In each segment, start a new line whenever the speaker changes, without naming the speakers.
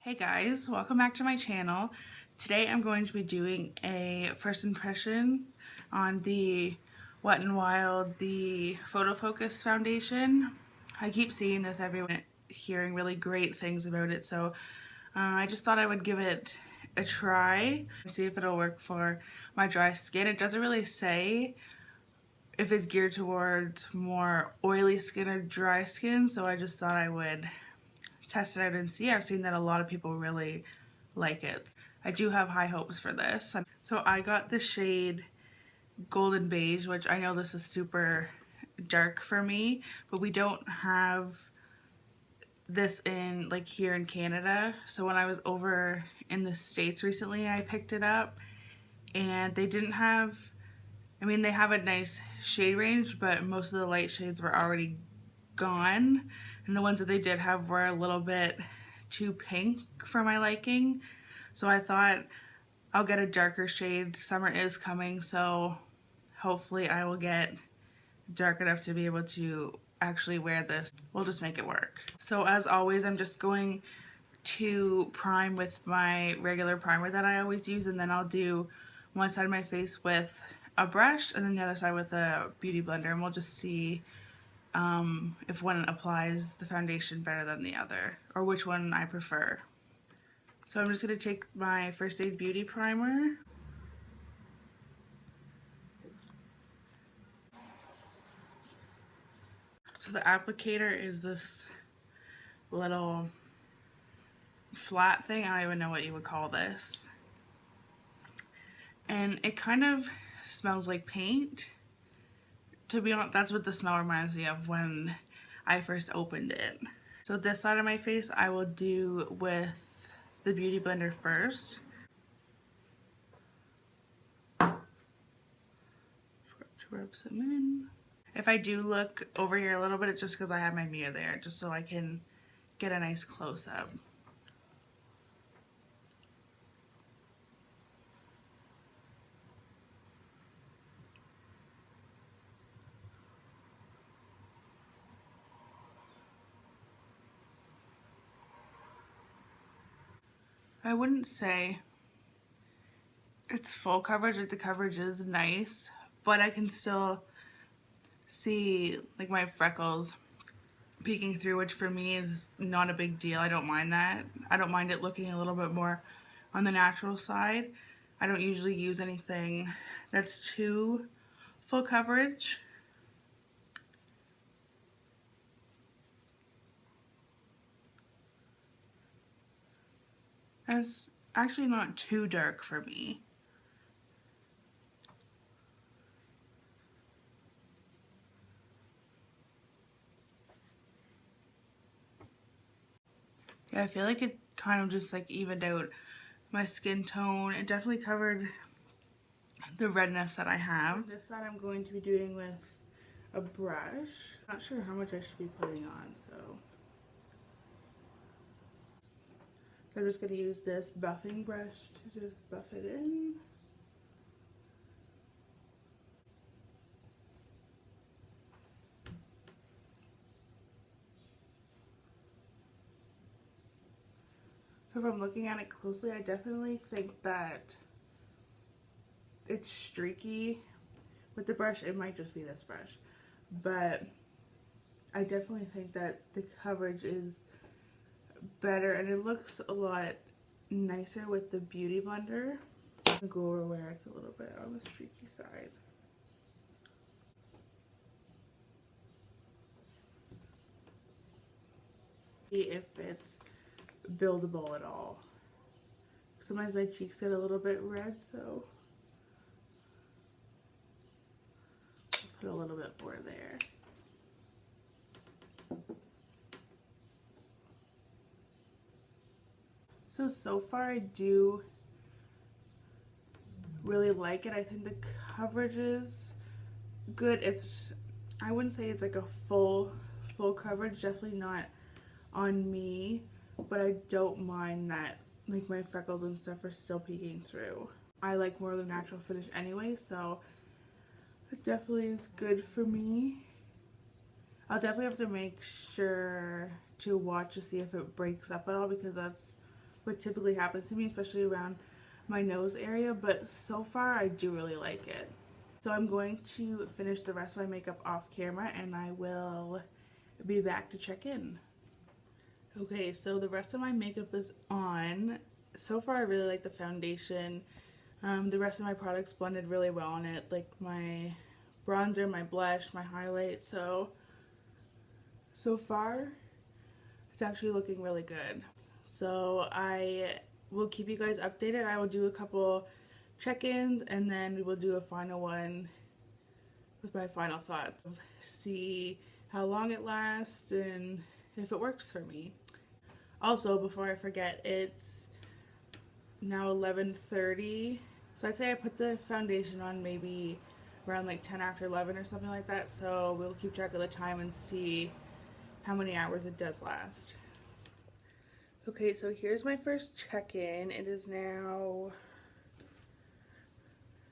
Hey guys, welcome back to my channel. Today I'm going to be doing a first impression on the Wet n Wild, the Photofocus foundation. I keep seeing this everywhere, hearing really great things about it, so I just thought I would give it a try and see if it'll work for my dry skin. It doesn't really say if it's geared towards more oily skin or dry skin, so I just thought I would test it out and see. I've seen that a lot of people really like it. I do have high hopes for this. So I got the shade Golden Beige, which I know this is super dark for me, but we don't have this in like here in Canada. So when I was over in the States recently, I picked it up and they didn't have, they have a nice shade range, but most of the light shades were already gone, and the ones that they did have were a little bit too pink for my liking. So I thought I'll get a darker shade. Summer is coming, so hopefully I will get dark enough to be able to actually wear this. We'll just make it work. So as always, I'm just going to prime with my regular primer that I always use, and then I'll do one side of my face with a brush and then the other side with a beauty blender, and we'll just see if one applies the foundation better than the other, or which one I prefer. So I'm just going to take my First Aid Beauty Primer. So the applicator is this little flat thing, I don't even know what you would call this. And it kind of smells like paint. To be honest, that's what the smell reminds me of when I first opened it. So this side of my face I will do with the Beauty Blender first. Forgot to rub some in. If I do look over here a little bit, it's just because I have my mirror there, just so I can get a nice close-up. I wouldn't say it's full coverage, like the coverage is nice, but I can still see like my freckles peeking through, which for me is not a big deal. I don't mind that. I don't mind it looking a little bit more on the natural side. I don't usually use anything that's too full coverage. And it's actually not too dark for me. Yeah, I feel like it kind of just like evened out my skin tone. It definitely covered the redness that I have. This side I'm going to be doing with a brush. Not sure how much I should be putting on, so I'm just going to use this buffing brush to just buff it in. So if I'm looking at it closely, I definitely think that it's streaky with the brush. It might just be this brush, but I definitely think that the coverage is better and it looks a lot nicer with the Beauty Blender. I'll go over where it's a little bit on the streaky side. See if it's buildable at all. Sometimes my cheeks get a little bit red, so I'll put a little bit more there. So far I do really like it. I think the coverage is good. I wouldn't say it's like a full coverage, definitely not on me, but I don't mind that like my freckles and stuff are still peeking through. I like more of the natural finish anyway, so it definitely is good for me. I'll definitely have to make sure to watch to see if it breaks up at all, because that's what typically happens to me, especially around my nose area, but so far I do really like it. So I'm going to finish the rest of my makeup off camera and I will be back to check in. Okay, so the rest of my makeup is on. So far I really like the foundation. The rest of my products blended really well on it, like my bronzer, my blush, my highlight. So far it's actually looking really good. So I will keep you guys updated. I will do a couple check-ins and then we will do a final one with my final thoughts. See how long it lasts and if it works for me. Also, before I forget, it's now 11:30. So I'd say I put the foundation on maybe around like 10 after 11 or something like that. So we'll keep track of the time and see how many hours it does last. Okay, so here's my first check-in. It is now,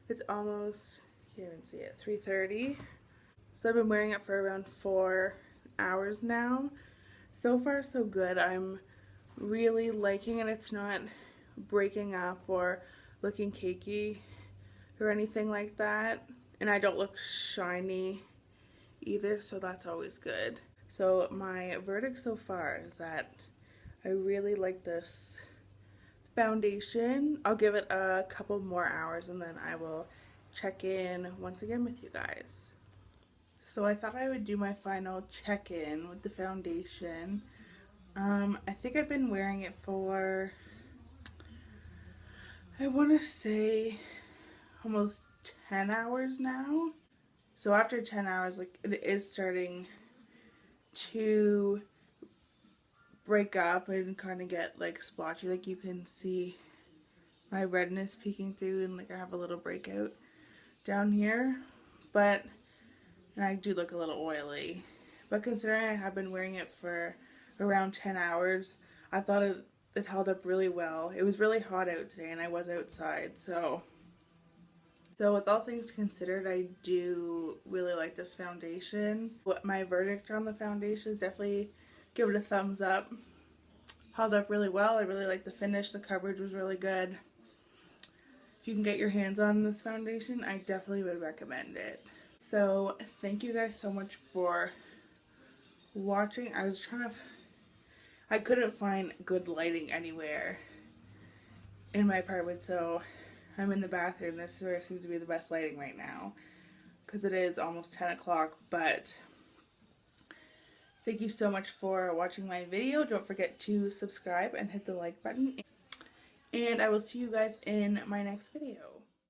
it's almost, you can't even see it, 3:30. So I've been wearing it for around 4 hours now. So far so good. I'm really liking it. It's not breaking up or looking cakey or anything like that. And I don't look shiny either, so that's always good. So my verdict so far is that I really like this foundation. I'll give it a couple more hours and then I will check in once again with you guys. So I thought I would do my final check-in with the foundation. I think I've been wearing it for, I want to say almost 10 hours now. So after 10 hours, like, it is starting to break up and kind of get like splotchy. Like you can see my redness peeking through and like I have a little breakout down here. And I do look a little oily. But considering I have been wearing it for around 10 hours, I thought it held up really well. It was really hot out today and I was outside, so with all things considered, I do really like this foundation. My verdict on the foundation is definitely give it a thumbs up. Held up really well. I really like the finish. The coverage was really good. If you can get your hands on this foundation, I definitely would recommend it. So thank you guys so much for watching. I couldn't find good lighting anywhere in my apartment, so I'm in the bathroom. This is where seems to be the best lighting right now because it is almost 10 o'clock, but thank you so much for watching my video. Don't forget to subscribe and hit the like button, and I will see you guys in my next video.